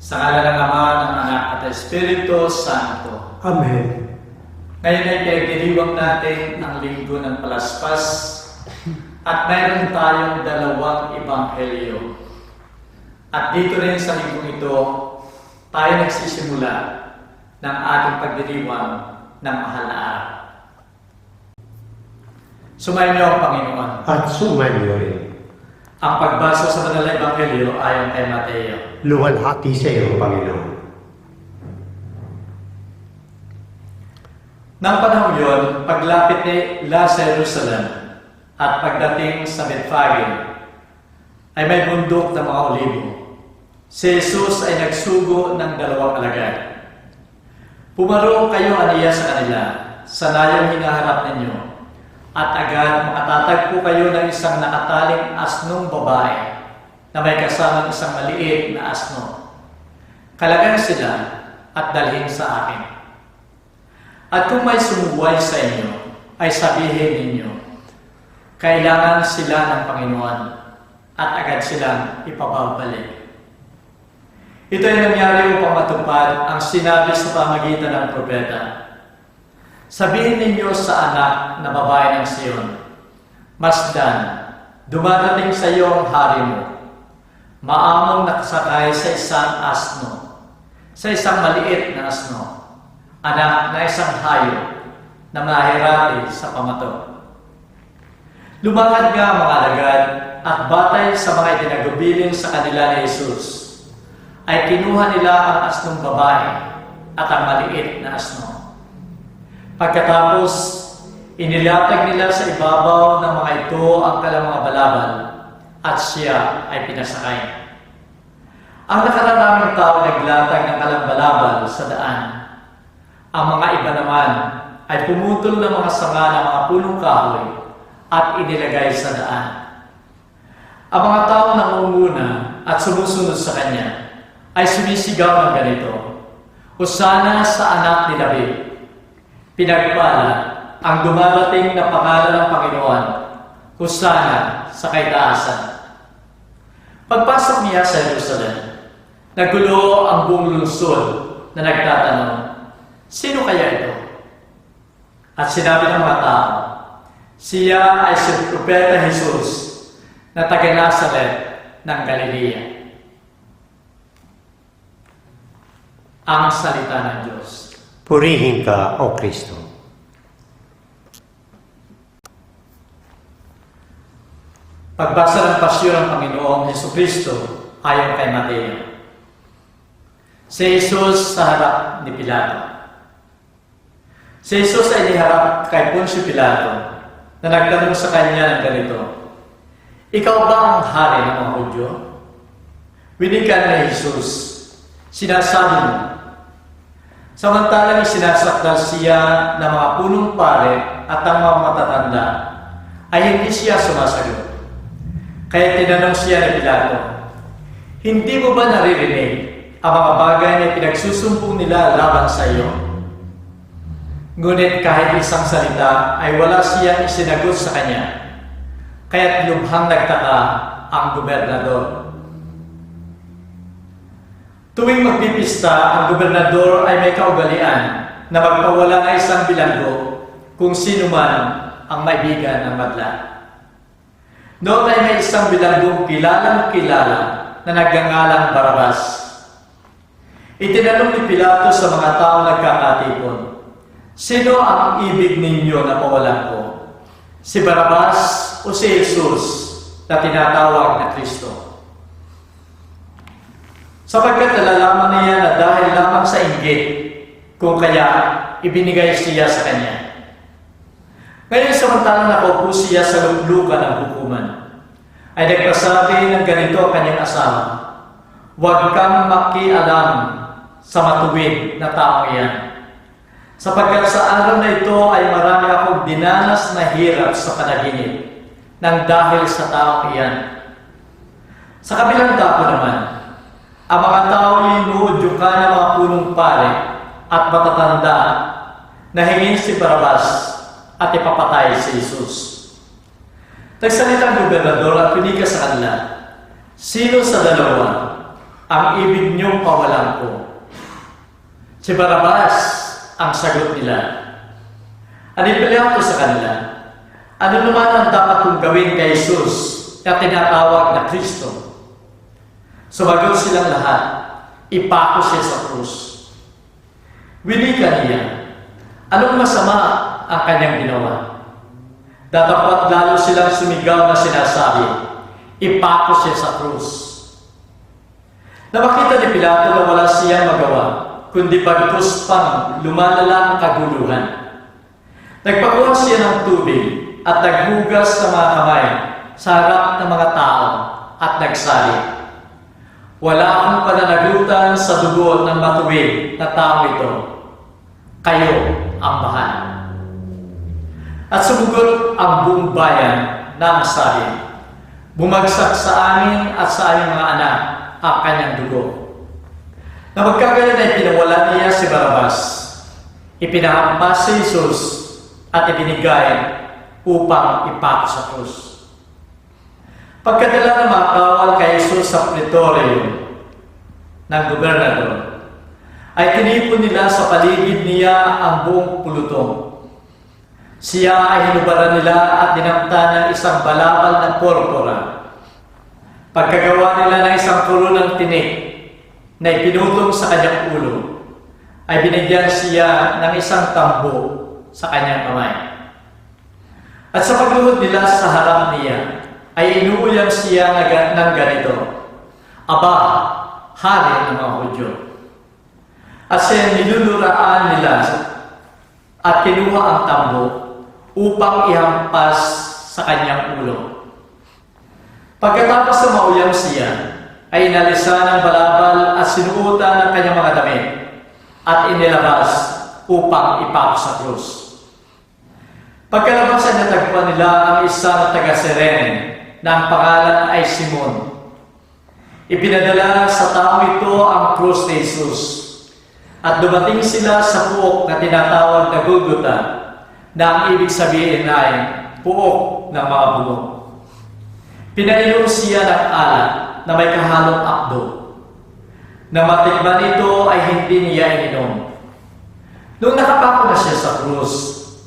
Sa ngala ng Ama, ng Anak at Espiritu Santo. Amen. Ngayon ay pinagdiriwang natin ang Linggo ng Palaspas at mayroon tayong dalawang ebanghelyo. At dito rin sa linggong ito, tayo nagsisimula ng ating pagdiriwang ng mahal na araw. Sumayin niyo ang Panginoon. At sumayo rin. Ang pagbasa sa Banal na Ebanghelyo ayon kay Mateo. Luwalhati sa iyo, Panginoon. Nang panahon yun, paglapit nila sa Jerusalem at pagdating sa Bethphage, ay may bundok ng mga olibo. Si Jesus ay nagsugo ng dalawang alagad. Pumaro kayo aniya sa kanila, sanayang hinaharap ninyo, at agad makatatagpo kayo ng isang nakataling asnong babae na may kasamang isang maliit na asno. Kalagan sila at dalhin sa akin. At kung may sumuway sa inyo, ay sabihin ninyo, kailangan sila ng Panginoon at agad silang ipababalik. Ito ay nangyari upang matupad ang sinabi sa pamagitan ng propeta. Sabihin ninyo sa anak na babae ng Sion, Masdan, dumarating sa iyo ang hari mo, maamong nakasakay sa isang asno, sa isang maliit na asno, anak na isang hayop na mahirati sa pamato. Lumakad nga mga alagad at batay sa mga itinagabilin sa kanila ni Jesus, ay kinuha nila ang asnong babae at ang maliit na asno. Pagkatapos, inilatag nila sa ibabaw ng mga ito ang kanilang mga balabal at siya ay pinasakay. Ang nakararaming tao naglatag ng kanilang balabal sa daan. Ang mga iba naman ay pumutol ng mga sanga ng mga punong kahoy at inilagay sa daan. Ang mga tao nangunguna at sumusunod sa kanya ay sumisigaw ng ganito, Hosana sa anak ni David. Pinagpala ang dumarating na pangalan ng Panginoon, Hosana sa kaitaasan. Pagpasok niya sa Jerusalem, nagulo ang buong lungsod na nagtatanong, sino kaya ito? At sinabi ng mga tao, siya ay si Propeta Jesus na taga-Nazaret ng Galilea. Ang salita ng Diyos. Purihin ka, O Kristo. Pagbasa ng pasyon ng Panginoong Jesucristo ayon kay Mateo. Si Jesus sa harap ni Pilato. Si Jesus ay niharap kay Poncio Pilato na nagtanong sa kanya ng ganito, Ikaw ba ang hari ng mga Hudyo? Winikan ni Jesus, sinasabi mo. Samantalang isinasakdal siya ng mga punong pare at ang mga matatanda, ay hindi siya sumasagot. Kaya tinanong siya ni Pilato, hindi mo ba naririnig ang mga bagay na pinagsusumbong nila laban sa iyo? Ngunit kahit isang salita ay wala siyang isinagot sa kanya, kaya't lubhang nagtaka ang gobernador. Tuwing magpipista, ang gobernador ay may kaugalian na magpawala ng isang bilanggo kung sino man ang maibigan ng madla. Noon ay may isang bilanggong kilalang-kilala na nagngangalang Barabas. Itinanong ni Pilato sa mga taong nagkakatipon, sino ang ibig ninyo na pawalan ko? Si Barabas o si Jesus na tinatawag na Kristo? Sapagkat nalalaman niya na dahil lamang sa inggit, kung kaya ibinigay siya sa kanya. Ngayon samantalang nakaupo siya sa luklukan ng hukuman, ay nagpasabi ng ganito ang kanyang asawa, Huwag kang makialam sa matuwid na tao iyan. Sapagkat sa araw na ito ay marami akong dinanas na hirap sa panaginip nang dahil sa tao iyan. Sa kabilang dako naman, ang mga tao inuudyukan ng mga punong pare at matatanda na hingin si Barabas at ipapatay si Jesus. Nagsalita ang gobernador at pinika sa kanila, sino sa dalawa ang ibig niyong pawalan ko? Si Barabas ang sagot nila. Pilato sa kanila, ano naman ang dapat kong gawin kay Jesus na tinatawag na Kristo? Sumagot silang lahat, ipako siya sa krus. Winika niya, anong masama ang kanyang ginawa? Datapat lalo silang sumigaw na sinasabi, ipako siya sa krus. Nakita ni Pilato na wala siyang magawa, kundi bagkus pang lumalala ang kaguluhan. Nagpakuha siya ng tubig at naghugas ng mga kamay sa harap ng mga tao at nagsabi, wala akong pananagutan sa dugo ng matuwid na tao ito. Kayo ang bahala. At sumugot ang buong bayan na masabi, bumagsak sa amin at sa aming mga anak ang kanyang dugo. Na magkagayon ay pinawala niya si Barabas. Ipinahampas si Jesus at ibinigay upang ipako sa krus. Pagkadala na makawal kay Jesus sa pretorio ng gobernador, ay tinipon nila sa paligid niya ang buong pulutong. Siya ay hinubaran nila at dinamta ng isang balabal na porpora. Pagkagawa nila ng isang pulo ng tinik na ipinutong sa kanyang ulo, ay binigyan siya ng isang tambo sa kanyang kamay. At sa pagluhod nila sa harap niya, ay inuulam siya ng ganito, Aba, hari ng mga Hudyo. At siya niluluraan nila at kinuha ang tambo upang ihampas sa kanyang ulo. Pagkatapos na mauyam siya, ay inalisan ng balabal at sinuutan ng kanyang mga damit at inilabas upang ipako sa krus. Pagkalabas ay natagpuan nila ang isa na taga-Sirene na ang pangalan ay Simon. Ipinadala sa tao ito ang krus ni Jesus at dumating sila sa puok na tinatawag na Golgotha na ang ibig sabihin ay puok ng mga bungo. Pinainom siya ng alak na may kahalong akdo. Na matikman ito ay hindi niya ininom. Noong nakapako na siya sa krus,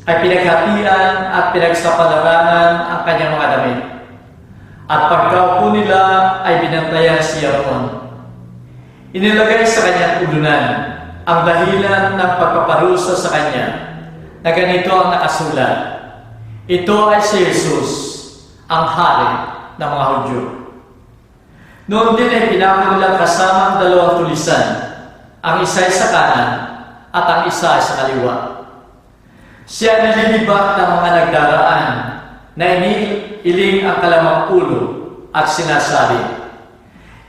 ay pinaghatian at pinagsapalarangan ang kanyang mga damit. At pagkaupo nila ay binantayan siya roon. Inilagay sa kanyang ulunan ang dahilan ng pagpaparusa sa kanya na ganito ang nakasulat. Ito ay si Jesus, ang hari ng mga Hudyo. Noon din ay pinako nila kasama ang dalawang tulisan, ang isa ay sa kanan at ang isa ay sa kaliwa. Siya nililibak ng mga nagdaraan na iniiling ang kalamang ulo at sinasabi,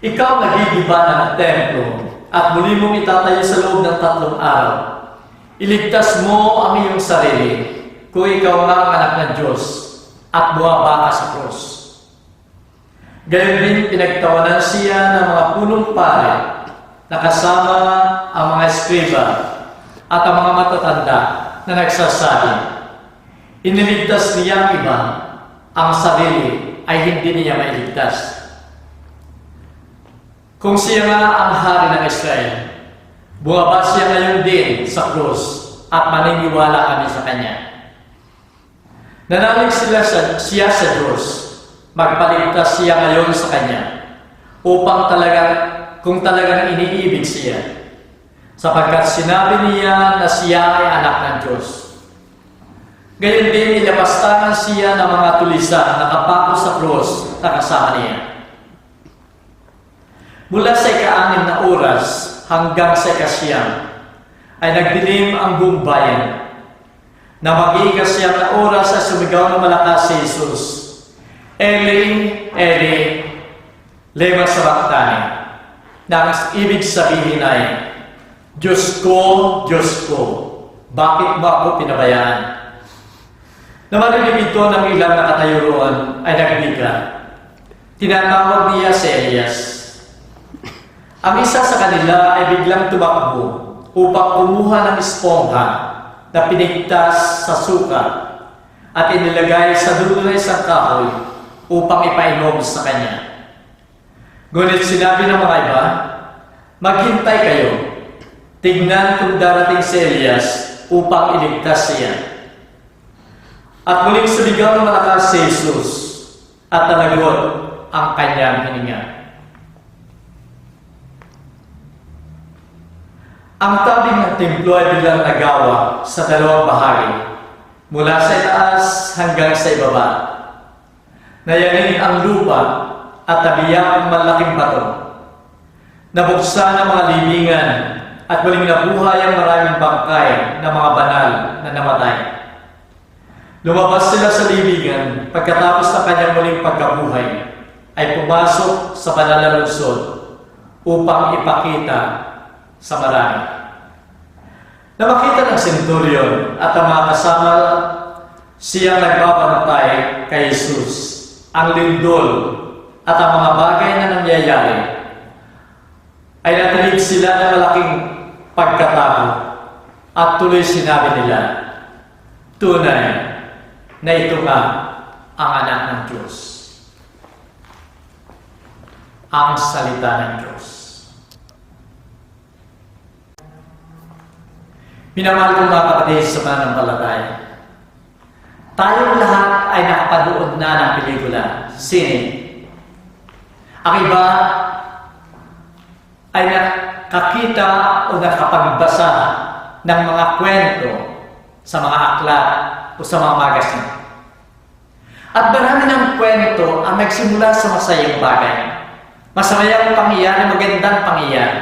ikaw nagigiba ng templo at muli mong itatayo sa loob ng 3 araw. Iligtas mo ang iyong sarili kung ikaw nga ang anak ng Diyos at buwaba ka sa krus. Gayon din pinagtawanan siya ng mga punong pare na kasama ang mga eskriba at ang mga matatanda na nagsasabi, iniligtas niya ang iba, ang sarili ay hindi niya mailigtas. Kung siya nga ang hari ng Israel, bumaba siya ngayon din sa krus at maniniwala kami sa kanya. Nanalig siya sa Diyos, magpaligtas siya ngayon sa kanya upang kung talagang iniibig siya, sapagkat sinabi niya na siya ay anak ng Diyos. Gayon din ilapastangan siya ng mga tulisan na nakapako sa krus na kasama niya. Mula sa 6 na oras hanggang sa 9 ay nagdilim ang buong bayan. Na mag-iigas siya na oras ay sumigaw ng malakas si Jesus, Eli, Eli, lema sabachthani, na ang ibig sabihin ay, Diyos ko, bakit mo ako pinabayaan? Na marinig ito ng ilang nakatayo roon ay nagbiga. Tinatawag niya si Elias. Ang isa sa kanila ay biglang tumakbo upang kumuha ng espongha na pinigtas sa suka at inilagay sa dulo ng isang kahoy upang ipainom sa kanya. Ngunit sinabi ng mga iba, Maghintay kayo. Tingnan kung darating si Elias upang iligtas siya. At muling sumigaw ng malakas si Jesus at nalagot ang kanyang hininga. Ang tabing ng templo ay biglang nagawa sa dalawang bahagi, mula sa itaas hanggang sa ibaba. Nayanig ang lupa at tabiyak ang malaking bato. Nabuksan ang mga libingan at muling nabuhay ang maraming bangkay ng mga banal na namatay. Lumabas sila sa libingan pagkatapos ng kanyang muling pagkabuhay ay pumasok sa banal na lungsod upang ipakita sa marami. Na makita ng centurion at ang mga kasama siyang nagbabantay kay Jesus, ang lindol at ang mga bagay na nangyayari, ay natinig sila ng malaking pagkatakot at tuloy sinabi nila, tunay na ito nga ang anak ng Diyos. Ang salita ng Diyos. Minamahal kong mga kapatid sa pananampalataya, tayong lahat ay nakapanood na ng pelikula, sine. Ang iba ay nakakita o nakapagbasa ng mga kwento sa mga aklat o sa mga magazine. At marami ng kwento ang nagsimula sa masayang bagay. Masayang pangyayari, magandang pangyayari.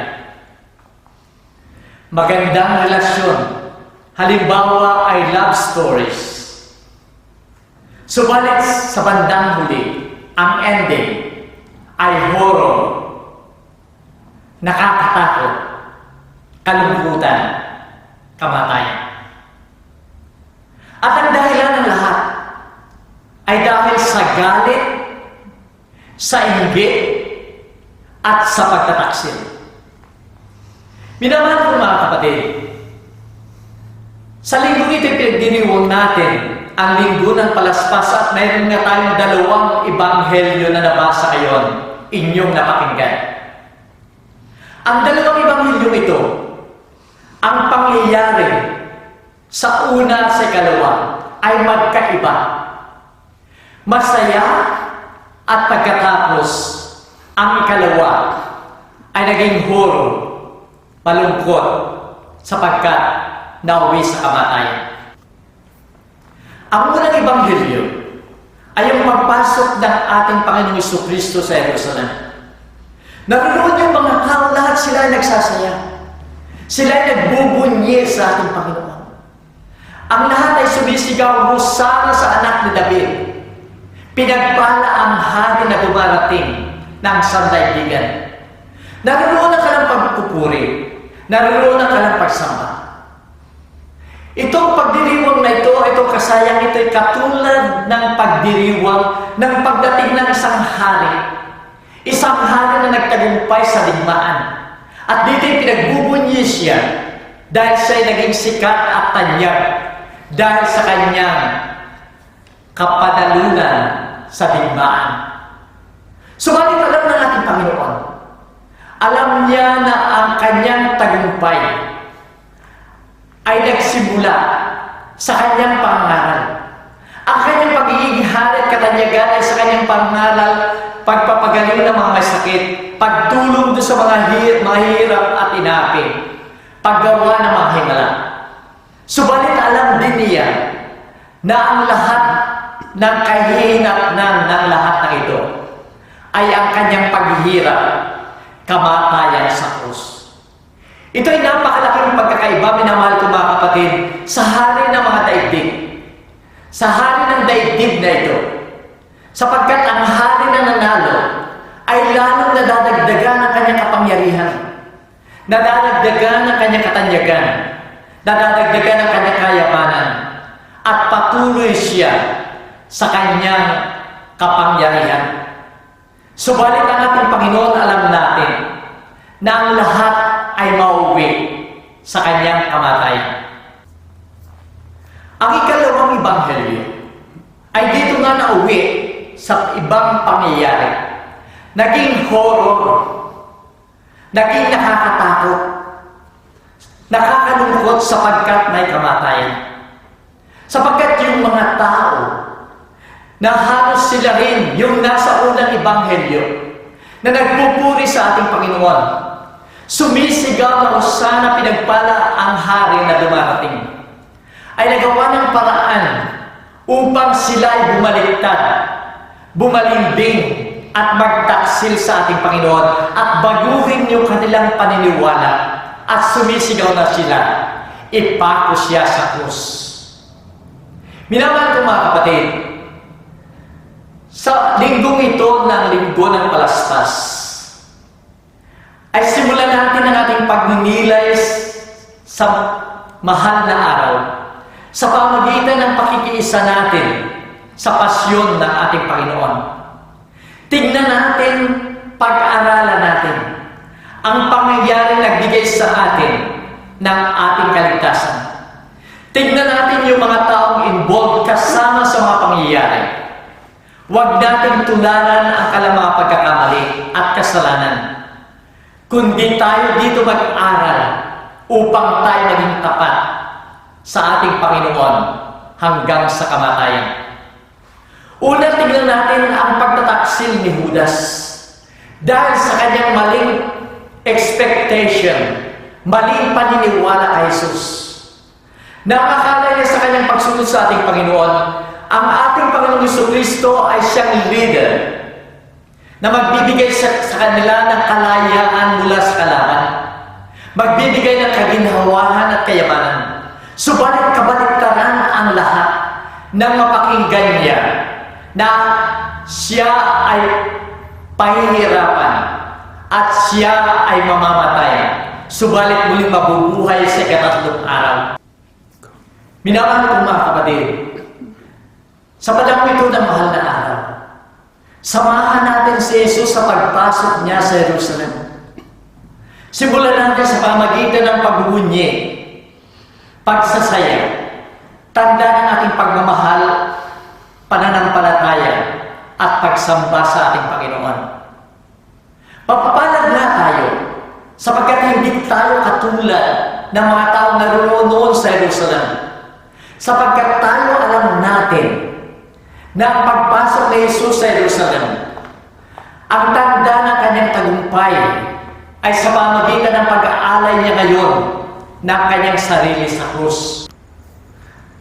Magandang relasyon. Halimbawa ay love stories. Subalit sa bandang huli, ang ending ay horror, nakakatakot, kalungkutan, kamatayan. At ang dahilan ng lahat ay dahil sa galit, sa inggit, at sa pagtataksil. Minamahal ko mga kapatid, sa linggo ito pinagdiriwang natin ang linggo ng palaspas at mayroon nga tayong dalawang ebanghelyo na nabasa ngayon, inyong napakinggan. Ang dalawang ebanghelyo ito, ang pangyayari sa una sa ikalawa ay magkaiba. Masaya at pagkatapos ang ikalawa ay naging horror, malungkot sapagkat nauwi sa kamatayan. Ang unang ebanghelyo ay yung magpasok ng ating Panginoong Jesucristo sa Jerusalem. Naroon yung mga tao, lahat sila ay nagsasaya. Sila ay nagbubunyi sa ating Panginoon. Ang lahat ay sumisigaw, Hosana sa anak ni David. Pinagpala ang hari na dumarating ng sandaigdigan. Naroon ka ng pagpupuri. Naroon ka ng pagsamba. Itong pagdiriwang na ito, itong kasayang ito ay katulad ng pagdiriwang ng pagdating ng isang hari. Isang hari na nagtagumpay sa digmaan. At dito ay pinagbubunyi siya dahil siya ay naging sikat at tanyag dahil sa kanyang kapanalunan sa digmaan. Subalit alam ng ating Panginoon, alam niya na ang kanyang tagumpay ay nagsimula sa kanyang pangaral. Ang kanyang pagiging hari at katanyagan ay sa kanyang pangaral, pagpapagaling ng mga may sakit, pagtulong doon sa mga mahirap at inapi, paggawa ng mga himala. Subalit alam din niya na ang lahat ng kahihinatnan ng lahat ng ito ay ang kanyang paghihirap, kamatayan sa krus. Ito ay napakalaking pagkakaiba, minamahal ko mga kapatid, sa hari ng mga daigdig. Sa hari ng daigdig na ito. Sapagkat ang hari na nanalo ay lalong nadadagdagan ang kanyang kapangyarihan. Nadadagdagan ang kanyang katanyagan. Nadadagdagan ang kanyang kayamanan. At patuloy siya sa kanyang kapangyarihan. Subalit ang ating Panginoon, alam natin na ang lahat ay mauwi sa kanyang kamatayan. Ang ikalawang ebanghelyo ay dito nga nauwi sa ibang pangyayari. Naging horror. naging nakakatakot, nakakalungkot sapagkat may kamatayan. Sapagkat yung mga tao na halos sila rin yung nasa unang ebanghelyo na nagpupuri sa ating Panginoon, sumisigaw na hosana pinagpala ang hari na dumarating, ay nagawa ng paraan upang sila ay bumaliktad, bumalimbing at magtaksil sa ating Panginoon at baguhin yung kanilang paniniwala at sumisigaw na sila, ipako siya sa krus. Minamahal ko mga kapatid, sa linggong ito ng linggo ng palaspas, ay simulan natin ang ating pagninilay sa mahal na araw sa pamamagitan ng pakikiisa natin sa pasyon ng ating Panginoon. Tingnan natin, pag-aralan natin ang pangyayaring nagbigay sa atin ng ating kaligtasan. Tingnan natin yung mga taong involved kasama sa mga pangyayari. Huwag natin tularan ang kalamang pagkakamali at kasalanan, kundi tayo dito mag-aral upang tayo maging tapat sa ating Panginoon hanggang sa kamatayan. Una, tingnan natin ang pagtataksil ni Judas dahil sa kanyang maling expectation, maling paniniwala kay Jesus. Nakakala niya sa kanyang pagsunod sa ating Panginoon, ang ating Panginoong Jesucristo ay siyang leader na magbibigay sa kanila ng kalayaan mula sa kalaban, magbibigay ng kaginhawahan at kayamanan. Subalit kabaliktaran ang lahat ng mapakinggan niya na siya ay pahihirapan at siya ay mamamatay, subalit muling mabubuhay sa ikatatlong araw. Minamahal kong mga kapatid, sa panahon ito ng mahal na araw, samahan natin si Jesus sa pagpasok niya sa Jerusalem. Simulan natin sa pamagitan ng pagbubunyi, pagsasaya, tanda ng ating pagmamahal, pananampalataya, at pagsamba sa ating Panginoon. Papapalag na tayo, sapagkat hindi tayo katulad ng mga taong naroon noon sa Jerusalem. Sapagkat tayo alam natin na ang pagpasok ni Jesus sa Jerusalem, ang tanda ng kanyang tagumpay ay sa pamamagitan ng pag-aalay niya ngayon ng kanyang sarili sa krus.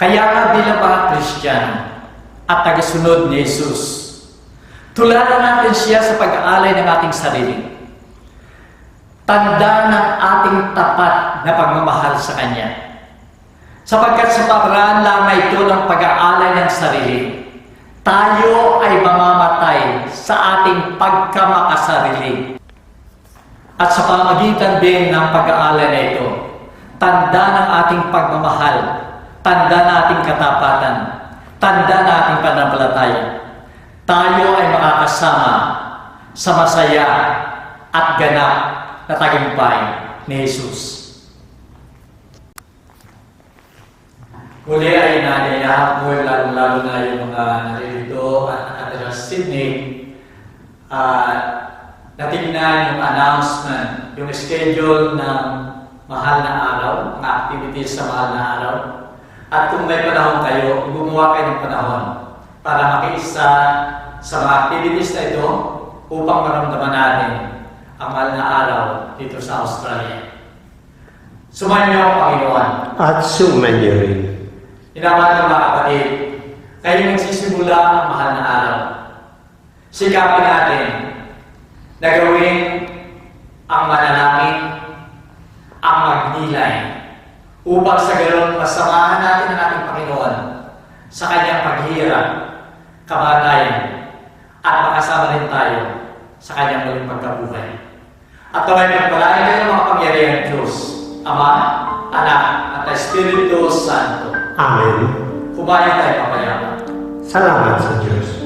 Kaya nga bilang mga Kristiyano at tagasunod ni Jesus, tularan natin siya sa pag-aalay ng ating sarili. Tanda ng ating tapat na pagmamahal sa Kanya. Sapagkat sa paraan lamang ito ng pag-aalay ng sarili, tayo ay mamamatay sa ating pagkamakasarili. At sa pamamagitan din ng pag-aalay na ito, tanda ng ating pagmamahal, tanda ng ating katapatan, tanda ng ating pananampalataya, tayo ay makakasama sa masaya at ganap na tagumpay ni Jesus. Muli ay nanayahap mo, lalo na yung mga naririto at nakatira sa Sydney, natingnan yung announcement, yung schedule ng mahal na araw, mga activities sa mahal na araw. At kung may panahon kayo, gumawa kayo ng panahon para makiisa sa mga activities na ito upang maramdaman natin ang mahal na araw dito sa Australia. Sumayin niyo ang Panginoon. At sumayin rin. Minamahal ng mga kapatid, kayo nagsisimula ang mahal na araw. Sikapin natin na gawin ang manalangin, ang magnilay, upang sa gayon masamahan natin ang ating Panginoon sa kanyang paghihirap, kamatayan, at makasama rin tayo sa kanyang muling pagkabuhay. At kaway pagpalain kayo ng mga pangyarihan ng Diyos, Ama, Anak, at Espiritu Santo. Amen. Kumain tayo papayama. Salamat sa Diyos.